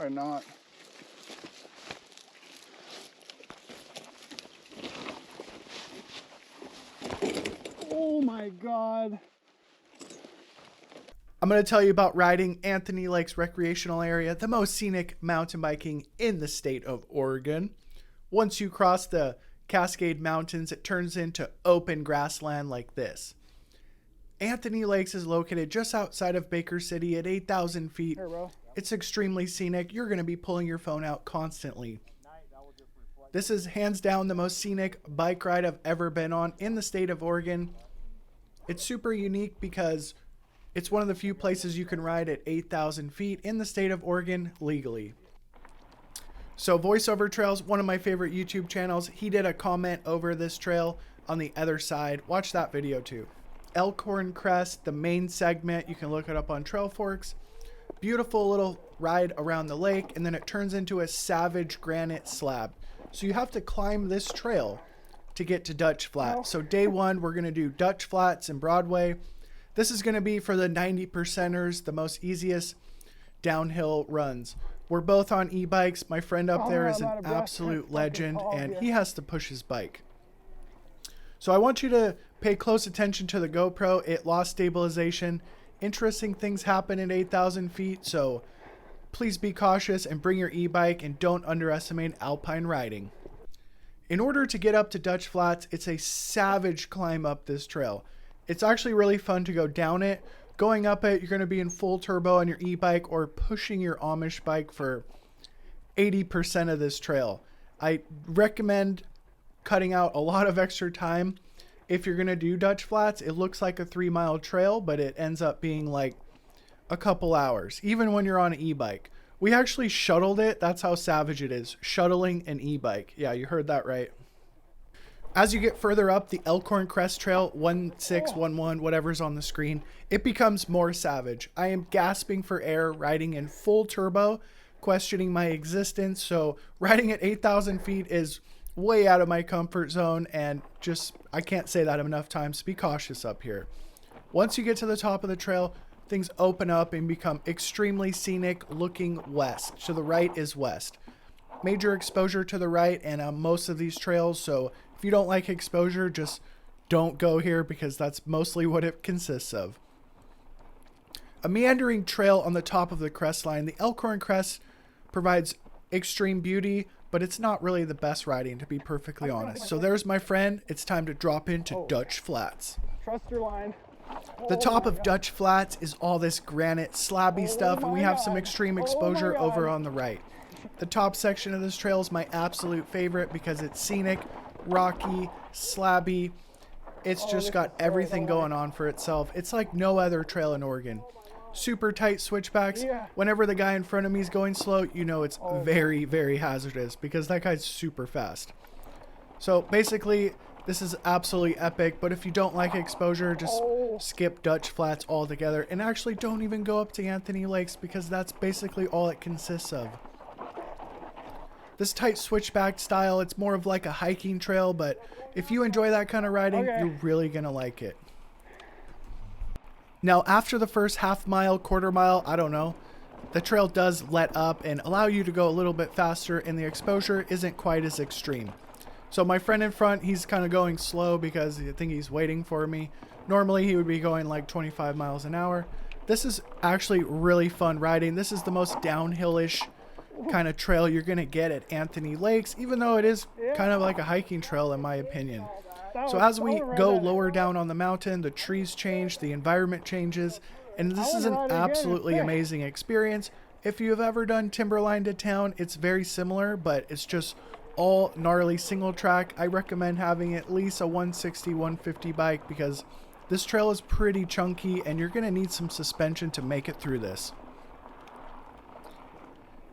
or not. Oh my God. I'm going to tell you about riding Anthony Lakes Recreational Area, the most scenic mountain biking in the state of Oregon. Once you cross the Cascade Mountains, it turns into open grassland like this. Anthony Lakes is located just outside of Baker City at 8,000 feet. It's extremely scenic. You're going to be pulling your phone out constantly. This is hands down the most scenic bike ride I've ever been on in the state of Oregon. It's super unique because it's one of the few places you can ride at 8,000 feet in the state of Oregon legally. So Voiceover Trails, one of my favorite YouTube channels, he did a comment over this trail on the other side. Watch that video too. Elkhorn Crest, the main segment, you can look it up on Trail Forks. Beautiful little ride around the lake, and then it turns into a savage granite slab. So you have to climb this trail to get to Dutch Flat. So day one, we're going to do Dutch Flats and Broadway. This is going to be for the 90%ers, the most easiest downhill runs. We're both on e-bikes. My friend up there is an absolute legend, and he has to push his bike. So I want you to pay close attention to the GoPro. It lost stabilization. Interesting things happen at 8,000 feet, so please be cautious and bring your e-bike, and don't underestimate alpine riding. In order to get up to Dutch Flats, it's a savage climb up this trail. It's actually really fun to go down it. Going up it, you're going to be in full turbo on your e-bike or pushing your Amish bike for 80% of this trail. I recommend cutting out a lot of extra time. If you're going to do Dutch Flats, it looks like a 3-mile trail, but it ends up being like a couple hours, even when you're on an e-bike. We actually shuttled it. That's how savage it is. Shuttling an e-bike. Yeah, you heard that right. As you get further up the Elkhorn Crest Trail, 1611, whatever's on the screen, it becomes more savage. I am gasping for air, riding in full turbo, questioning my existence. So riding at 8,000 feet is way out of my comfort zone, and just, I can't say that enough times. Be cautious up here. Once you get to the top of the trail, things open up and become extremely scenic, looking west. To the right is west. Major exposure to the right and on most of these trails, so if you don't like exposure, just don't go here, because that's mostly what it consists of. A meandering trail on the top of the crest line. The Elkhorn Crest provides extreme beauty, but it's not really the best riding, to be perfectly honest. So there's my friend. It's time to drop into Dutch Flats. Trust your line. The top of Dutch Flats is all this granite slabby stuff, and we have some extreme exposure over on the right. The top section of this trail is my absolute favorite because it's scenic, rocky, slabby. It's just got everything going on for itself. It's like no other trail in Oregon. Super tight switchbacks. Whenever the guy in front of me is going slow, you know it's very, very hazardous because that guy's super fast. So basically, this is absolutely epic, but if you don't like exposure, just skip Dutch Flats altogether, and actually don't even go up to Anthony Lakes, because that's basically all it consists of. This tight switchback style, it's more of like a hiking trail, but if you enjoy that kind of riding, you're really going to like it. Now, after the first half mile, quarter mile, I don't know, the trail does let up and allow you to go a little bit faster, and the exposure isn't quite as extreme. So my friend in front, he's kind of going slow because I think he's waiting for me. Normally he would be going like 25 miles an hour. This is actually really fun riding. This is the most downhill-ish kind of trail you're going to get at Anthony Lakes, even though it is kind of like a hiking trail in my opinion. So as we go lower down on the mountain, the trees change, the environment changes, and this is an absolutely amazing experience. If you've ever done Timberline to Town, it's very similar, but it's just all gnarly single track. I recommend having at least a 160, 150 bike because this trail is pretty chunky and you're going to need some suspension to make it through this.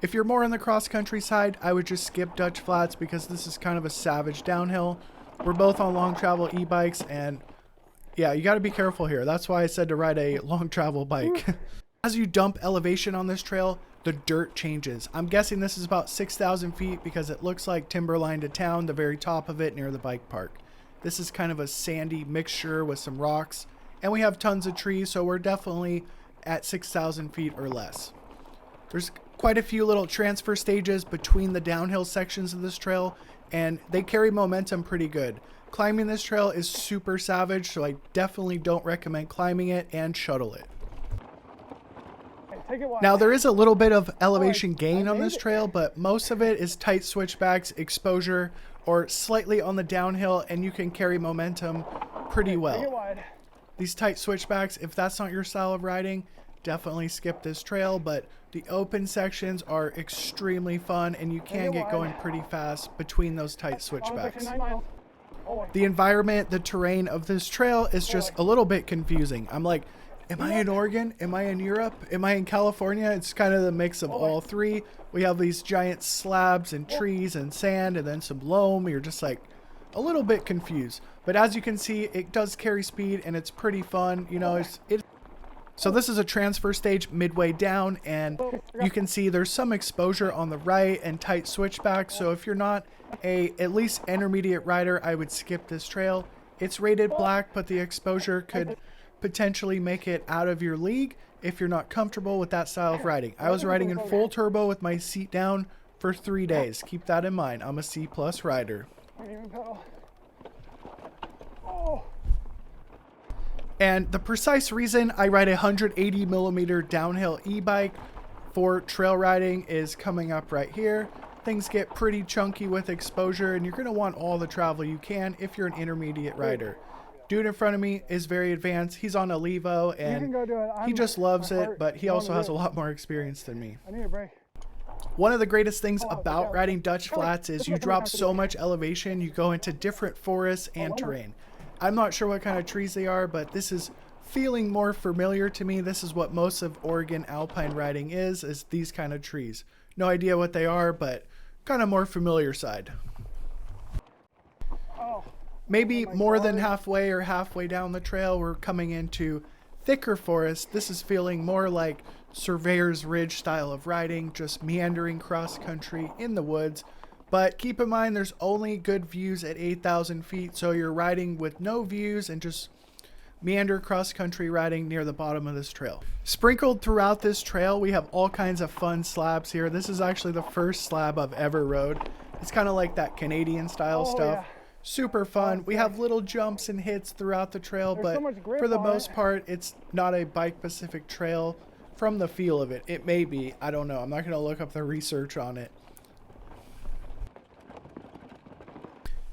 If you're more on the cross-country side, I would just skip Dutch Flats because this is kind of a savage downhill. We're both on long travel e-bikes, and yeah, you got to be careful here. That's why I said to ride a long travel bike. As you dump elevation on this trail, the dirt changes. I'm guessing this is about 6,000 feet because it looks like Timberline to Town, the very top of it near the bike park. This is kind of a sandy mixture with some rocks, and we have tons of trees, so we're definitely at 6,000 feet or less. There's quite a few little transfer stages between the downhill sections of this trail, and they carry momentum pretty good. Climbing this trail is super savage, so I definitely don't recommend climbing it and shuttle it. Now, there is a little bit of elevation gain on this trail, but most of it is tight switchbacks, exposure, or slightly on the downhill, and you can carry momentum pretty well. These tight switchbacks, if that's not your style of riding, definitely skip this trail, but the open sections are extremely fun, and you can get going pretty fast between those tight switchbacks. The environment, the terrain of this trail is just a little bit confusing. I'm like, am I in Oregon? Am I in Europe? Am I in California? It's kind of the mix of all three. We have these giant slabs and trees and sand and then some loam. You're just like a little bit confused. But as you can see, it does carry speed and it's pretty fun. You know, so this is a transfer stage midway down, and you can see there's some exposure on the right and tight switchbacks. So if you're not at least intermediate rider, I would skip this trail. It's rated black, but the exposure could potentially make it out of your league if you're not comfortable with that style of riding. I was riding in full turbo with my seat down for 3 days. Keep that in mind. I'm a C+ rider. And the precise reason I ride a 180 millimeter downhill e-bike for trail riding is coming up right here. Things get pretty chunky with exposure, and you're going to want all the travel you can if you're an intermediate rider. Dude in front of me is very advanced. He's on a Levo, and he just loves it, but he also has a lot more experience than me. I need a break. One of the greatest things about riding Dutch flats is you drop so much elevation, you go into different forests and terrain. I'm not sure what kind of trees they are, but this is feeling more familiar to me. This is what most of Oregon alpine riding is these kind of trees. No idea what they are, but kind of more familiar side. Maybe more than halfway or halfway down the trail, we're coming into thicker forest. This is feeling more like Surveyor's Ridge style of riding, just meandering cross country in the woods. But keep in mind, there's only good views at 8,000 feet, so you're riding with no views and just meander cross country riding near the bottom of this trail. Sprinkled throughout this trail, we have all kinds of fun slabs here. This is actually the first slab I've ever rode. It's kind of like that Canadian style stuff. Yeah. Super fun. We have little jumps and hits throughout the trail, but for the most part, it's not a bike-specific trail from the feel of it. It may be. I don't know. I'm not going to look up the research on it.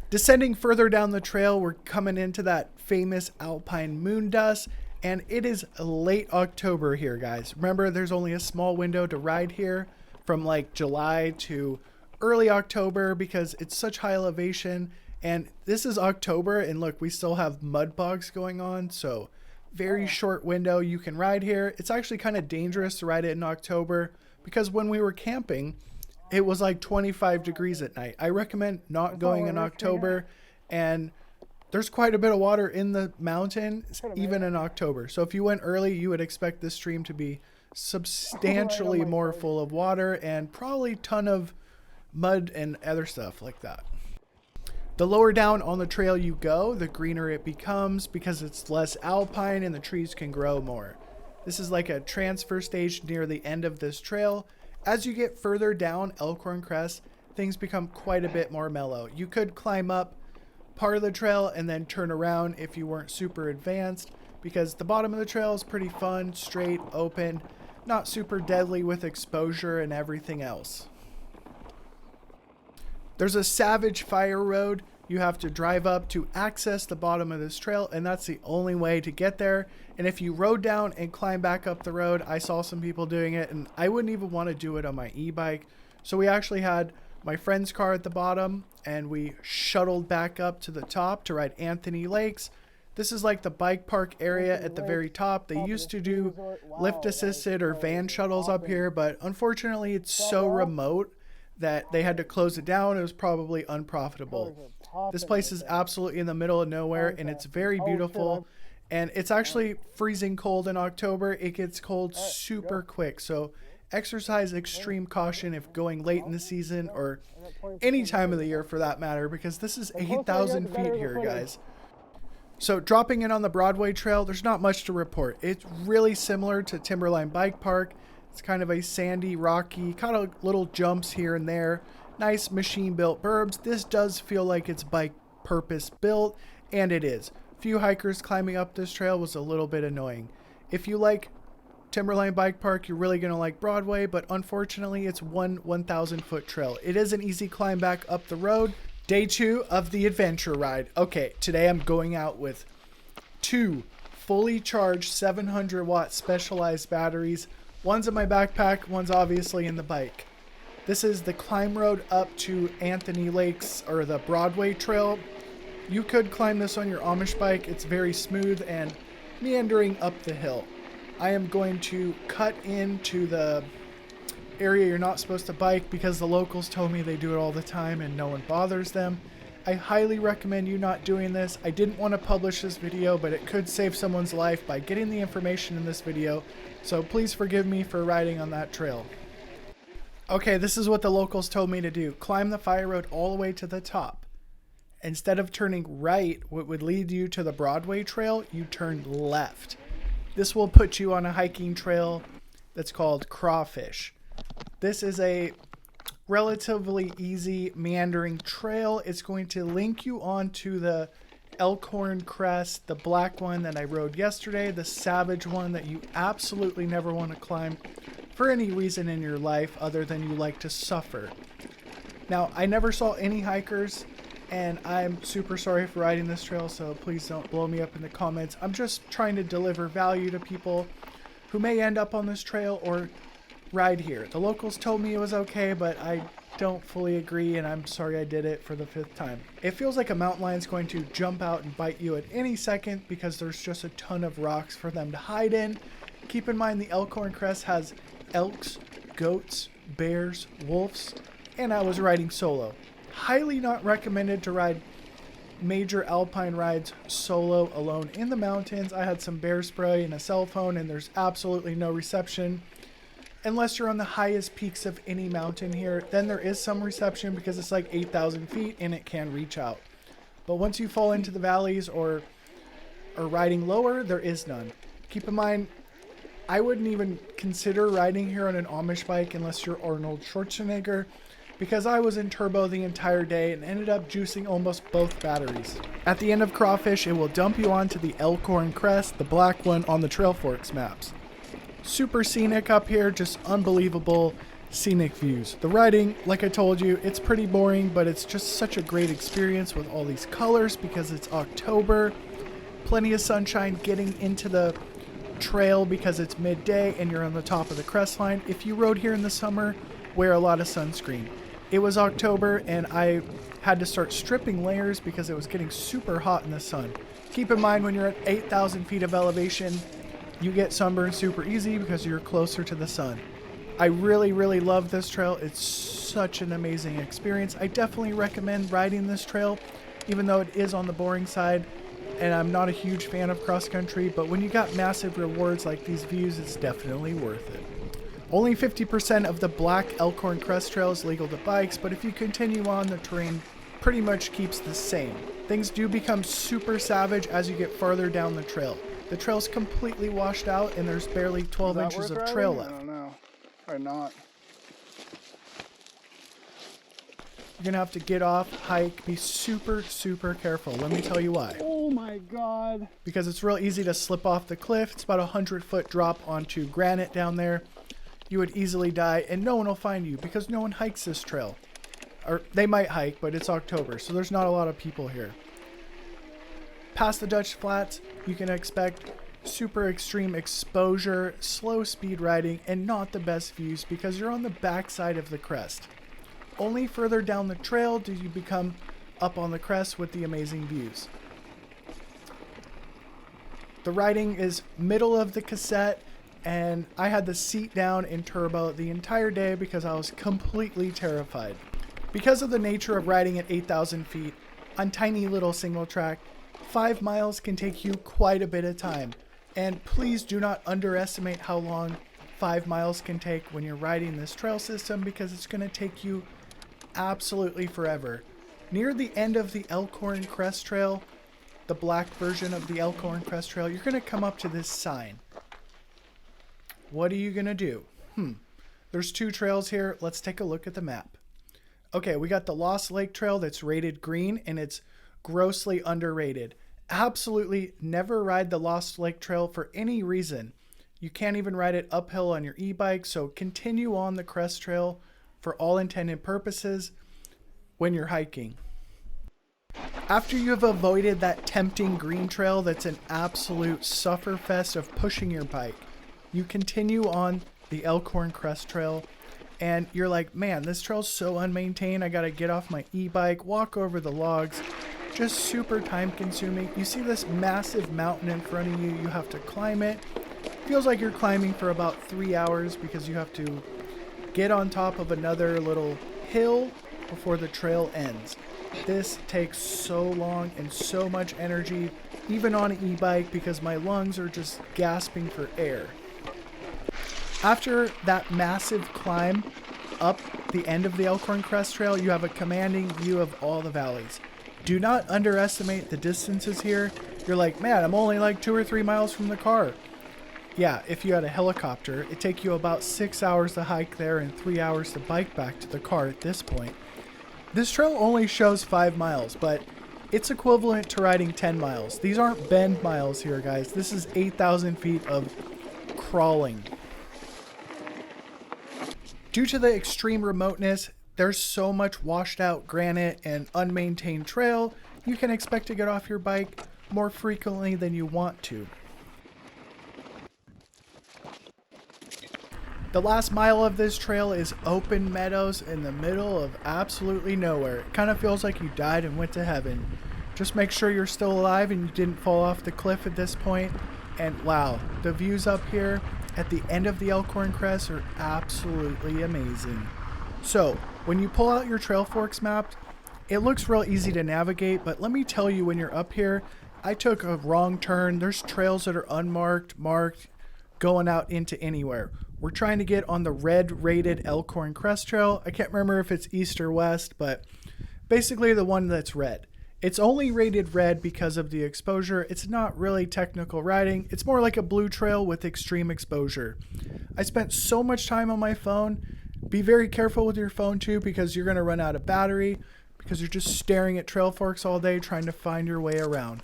Descending further down the trail, we're coming into that famous Alpine moon dust, and it is late October here, guys. Remember, there's only a small window to ride here from like July to early October because it's such high elevation. And this is October, and look, we still have mud bogs going on, so very short window you can ride here. It's actually kind of dangerous to ride it in October because when we were camping, it was like 25 degrees at night. I recommend not going in October, and there's quite a bit of water in the mountain, even in October. So if you went early, you would expect this stream to be substantially more full of water and probably a ton of mud and other stuff like that. The lower down on the trail you go, the greener it becomes because it's less alpine and the trees can grow more. This is like a transfer stage near the end of this trail. As you get further down Elkhorn Crest, things become quite a bit more mellow. You could climb up part of the trail and then turn around if you weren't super advanced, because the bottom of the trail is pretty fun, straight, open, not super deadly with exposure and everything else. There's a savage fire road you have to drive up to access the bottom of this trail, and that's the only way to get there. And if you rode down and climb back up the road, I saw some people doing it, and I wouldn't even want to do it on my e-bike. So we actually had my friend's car at the bottom, and we shuttled back up to the top to ride Anthony Lakes. This is like the bike park area at the very top. They used to do lift assisted or van shuttles up here, but unfortunately it's so remote that they had to close it down. It was probably unprofitable. This place is absolutely in the middle of nowhere, and it's very beautiful. And it's actually freezing cold in October. It gets cold super quick. So exercise extreme caution if going late in the season or any time of the year for that matter, because this is 8,000 feet here, guys. So dropping in on the Broadway trail, there's not much to report. It's really similar to Timberline Bike Park. It's kind of a sandy, rocky, kind of little jumps here and there. Nice machine-built burbs. This does feel like it's bike purpose-built, and it is. Few hikers climbing up this trail was a little bit annoying. If you like Timberline Bike Park, you're really going to like Broadway, but unfortunately it's 1,000-foot trail. It is an easy climb back up the road. Day 2 of the adventure ride. Okay, today I'm going out with 2 fully charged 700-watt specialized batteries. One's in my backpack, one's obviously in the bike. This is the climb road up to Anthony Lakes, or the Broadway trail. You could climb this on your Amish bike. It's very smooth and meandering up the hill. I am going to cut into the area you're not supposed to bike because the locals told me they do it all the time and no one bothers them. I highly recommend you not doing this. I didn't want to publish this video, but it could save someone's life by getting the information in this video, so please forgive me for riding on that trail. Okay, this is what the locals told me to do. Climb the fire road all the way to the top. Instead of turning right, what would lead you to the Broadway trail, you turn left. This will put you on a hiking trail that's called Crawfish. This is a relatively easy meandering trail. It's going to link you onto the Elkhorn Crest, the black one that I rode yesterday, the savage one that you absolutely never want to climb for any reason in your life other than you like to suffer. Now, I never saw any hikers, and I'm super sorry for riding this trail, so please don't blow me up in the comments. I'm just trying to deliver value to people who may end up on this trail or ride here. The locals told me it was okay, but I don't fully agree, and I'm sorry I did it for the 5th time. It feels like a mountain lion's going to jump out and bite you at any second because there's just a ton of rocks for them to hide in. Keep in mind the Elkhorn Crest has elks, goats, bears, wolves, and I was riding solo. Highly not recommended to ride major alpine rides solo alone in the mountains. I had some bear spray and a cell phone, and there's absolutely no reception. Unless you're on the highest peaks of any mountain here, then there is some reception because it's like 8,000 feet and it can reach out. But once you fall into the valleys or riding lower, there is none. Keep in mind, I wouldn't even consider riding here on an Amish bike unless you're Arnold Schwarzenegger, because I was in turbo the entire day and ended up juicing almost both batteries. At the end of Crawfish, it will dump you onto the Elkhorn Crest, the black one on the Trail Forks maps. Super scenic up here, just unbelievable scenic views. The riding, like I told you, it's pretty boring, but it's just such a great experience with all these colors because it's October. Plenty of sunshine getting into the trail because it's midday and you're on the top of the crest line. If you rode here in the summer, wear a lot of sunscreen. It was October and I had to start stripping layers because it was getting super hot in the sun. Keep in mind when you're at 8,000 feet of elevation, you get sunburned super easy because you're closer to the sun. I really, really love this trail. It's such an amazing experience. I definitely recommend riding this trail, even though it is on the boring side, and I'm not a huge fan of cross country, but when you got massive rewards like these views, it's definitely worth it. Only 50% of the black Elkhorn Crest Trail is legal to bikes, but if you continue on, the terrain pretty much keeps the same. Things do become super savage as you get farther down the trail. The trail's completely washed out and there's barely 12 inches of trail left. I don't know. Probably not. You're gonna have to get off, hike, be super, super careful. Let me tell you why. Oh my God. Because it's real easy to slip off the cliff. It's about a 100-foot drop onto granite down there. You would easily die and no one will find you because no one hikes this trail. Or they might hike, but it's October, so there's not a lot of people here. Past the Dutch Flats, you can expect super extreme exposure, slow speed riding, and not the best views because you're on the backside of the crest. Only further down the trail do you become up on the crest with the amazing views. The riding is middle of the cassette, and I had the seat down in turbo the entire day because I was completely terrified. Because of the nature of riding at 8,000 feet on tiny little single track, 5 miles can take you quite a bit of time. And please do not underestimate how long 5 miles can take when you're riding this trail system because it's going to take you absolutely forever. Near the end of the Elkhorn Crest Trail, the black version of the Elkhorn Crest Trail, you're going to come up to this sign. What are you going to do? There's 2 trails here. Let's take a look at the map. Okay, we got the Lost Lake Trail that's rated green, and it's grossly underrated. Absolutely never ride the Lost Lake Trail for any reason. You can't even ride it uphill on your e-bike, so continue on the Crest Trail for all intended purposes when you're hiking. After you have avoided that tempting green trail that's an absolute sufferfest of pushing your bike, you continue on the Elkhorn Crest Trail, and you're like, man, this trail's so unmaintained. I gotta get off my e-bike, walk over the logs, just super time consuming. You see this massive mountain in front of you. You have to climb it. Feels like you're climbing for about 3 hours because you have to get on top of another little hill before the trail ends. This takes so long and so much energy, even on an e-bike, because my lungs are just gasping for air. After that massive climb up the end of the Elkhorn Crest Trail, you have a commanding view of all the valleys. Do not underestimate the distances here. You're like, man, I'm only like 2 or 3 miles from the car. Yeah, if you had a helicopter, it'd take you about 6 hours to hike there and 3 hours to bike back to the car at this point. This trail only shows 5 miles, but it's equivalent to riding 10 miles. These aren't bend miles here, guys. This is 8,000 feet of crawling. Due to the extreme remoteness, there's so much washed out granite and unmaintained trail, you can expect to get off your bike more frequently than you want to. The last mile of this trail is open meadows in the middle of absolutely nowhere. It kind of feels like you died and went to heaven. Just make sure you're still alive and you didn't fall off the cliff at this point. And wow, the views up here at the end of the Elkhorn Crest are absolutely amazing. So, when you pull out your Trail Forks map, it looks real easy to navigate, but let me tell you, when you're up here, I took a wrong turn. There's trails that are unmarked, marked, going out into anywhere. We're trying to get on the red rated Elkhorn Crest Trail. I can't remember if it's east or west, but basically the one that's red. It's only rated red because of the exposure. It's not really technical riding. It's more like a blue trail with extreme exposure. I spent so much time on my phone. Be very careful with your phone too, because you're going to run out of battery because you're just staring at Trail Forks all day trying to find your way around.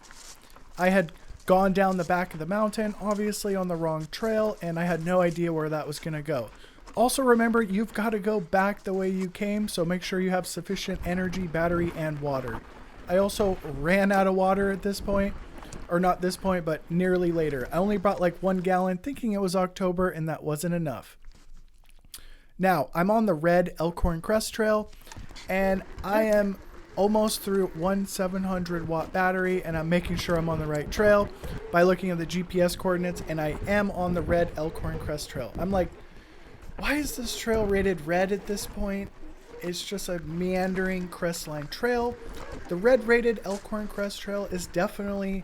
I had gone down the back of the mountain, obviously on the wrong trail, and I had no idea where that was going to go. Also remember, you've got to go back the way you came, so make sure you have sufficient energy, battery, and water. I also ran out of water at this point, or not this point, but nearly later. I only brought like 1 gallon thinking it was October, and that wasn't enough. Now, I'm on the red Elkhorn Crest Trail, and I am almost through 1 700 watt battery, and I'm making sure I'm on the right trail by looking at the GPS coordinates, and I am on the red Elkhorn Crest Trail. I'm like, why is this trail rated red at this point? It's just a meandering crestline trail. The red rated Elkhorn Crest Trail is definitely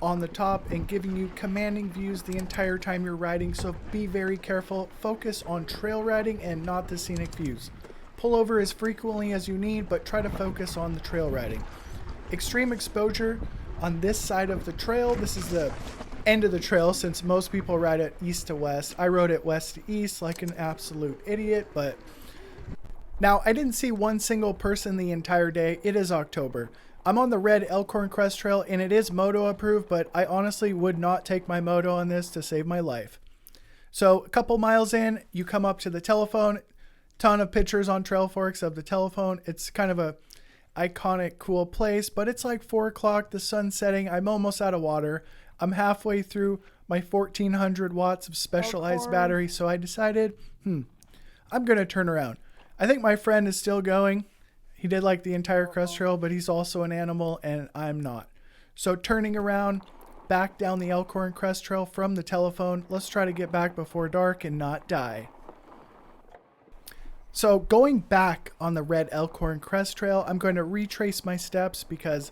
on the top and giving you commanding views the entire time you're riding, so be very careful. Focus on trail riding and not the scenic views. Pull over as frequently as you need, but try to focus on the trail riding. Extreme exposure on this side of the trail. This is the end of the trail since most people ride it east to west. I rode it west to east like an absolute idiot, but now I didn't see one single person the entire day. It is October. I'm on the red Elkhorn Crest Trail and it is moto approved, but I honestly would not take my moto on this to save my life. So a couple miles in, you come up to the telephone. Ton of pictures on Trail Forks of the telephone. It's kind of a iconic, cool place, but it's like 4 o'clock, the sun's setting. I'm almost out of water. I'm halfway through my 1400 watts of specialized battery, so I decided, I'm going to turn around. I think my friend is still going. He did like the entire Crest Trail, but he's also an animal, and I'm not. So turning around, back down the Elkhorn Crest Trail from the telephone. Let's try to get back before dark and not die. So going back on the red Elkhorn Crest Trail, I'm going to retrace my steps because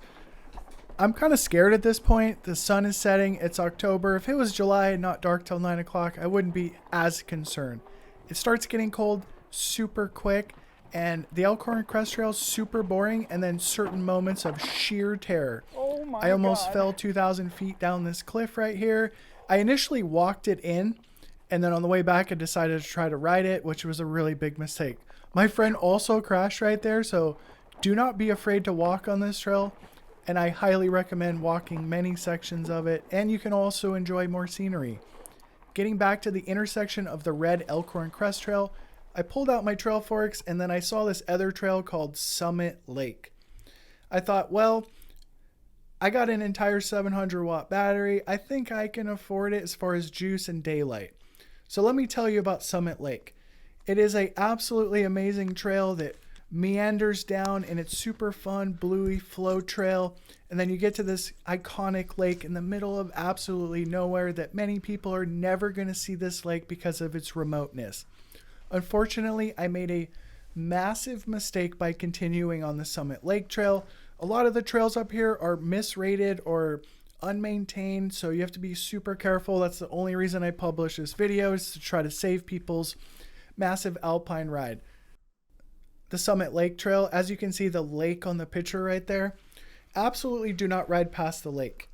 I'm kind of scared at this point. The sun is setting. It's October. If it was July and not dark till 9 o'clock, I wouldn't be as concerned. It starts getting cold super quick, and the Elkhorn Crest Trail is super boring, and then certain moments of sheer terror. Oh my I almost God. fell 2,000 feet down this cliff right here. I initially walked it in, And then on the way back, I decided to try to ride it, which was a really big mistake. My friend also crashed right there, so do not be afraid to walk on this trail. And I highly recommend walking many sections of it, and you can also enjoy more scenery. Getting back to the intersection of the red Elkhorn Crest Trail, I pulled out my trail forks and then I saw this other trail called Summit Lake. I thought, well, I got an entire 700 watt battery. I think I can afford it as far as juice and daylight. So let me tell you about Summit Lake. It is a absolutely amazing trail that meanders down, and it's super fun, bluey flow trail. And then you get to this iconic lake in the middle of absolutely nowhere that many people are never going to see this lake because of its remoteness. Unfortunately, I made a massive mistake by continuing on the Summit Lake Trail. A lot of the trails up here are misrated or unmaintained, so you have to be super careful. That's the only reason I publish this video, is to try to save people's massive alpine ride. The Summit Lake Trail, as you can see the lake on the picture right there, absolutely do not ride past the lake.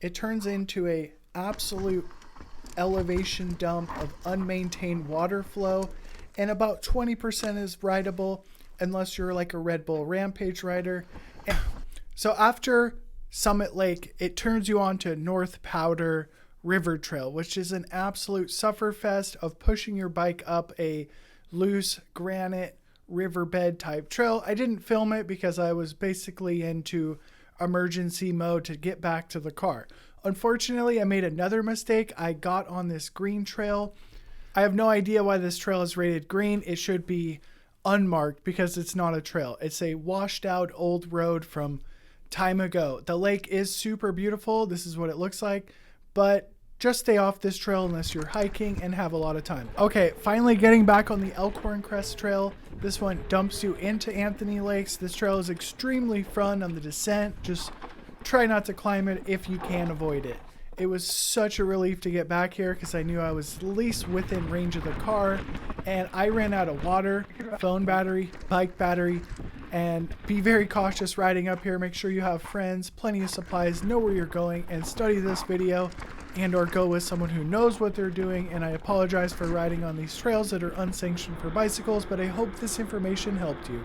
It turns into a absolute elevation dump of unmaintained water flow, and about 20% is rideable unless you're like a Red Bull Rampage rider. And so after Summit Lake, it turns you on to North Powder River Trail, which is an absolute sufferfest of pushing your bike up a loose granite riverbed type trail. I didn't film it because I was basically into emergency mode to get back to the car. Unfortunately, I made another mistake. I got on this green trail. I have no idea why this trail is rated green. It should be unmarked because it's not a trail. It's a washed out old road from time ago. The lake is super beautiful. This is what it looks like, but just stay off this trail unless you're hiking and have a lot of time. Okay, finally getting back on the Elkhorn Crest Trail. This one dumps you into Anthony Lakes. This trail is extremely fun on the descent. Just try not to climb it if you can avoid it. It was such a relief to get back here because I knew I was at least within range of the car, and I ran out of water, phone battery, bike battery, and be very cautious riding up here. Make sure you have friends, plenty of supplies, know where you're going, and study this video and or go with someone who knows what they're doing. And I apologize for riding on these trails that are unsanctioned for bicycles, but I hope this information helped you.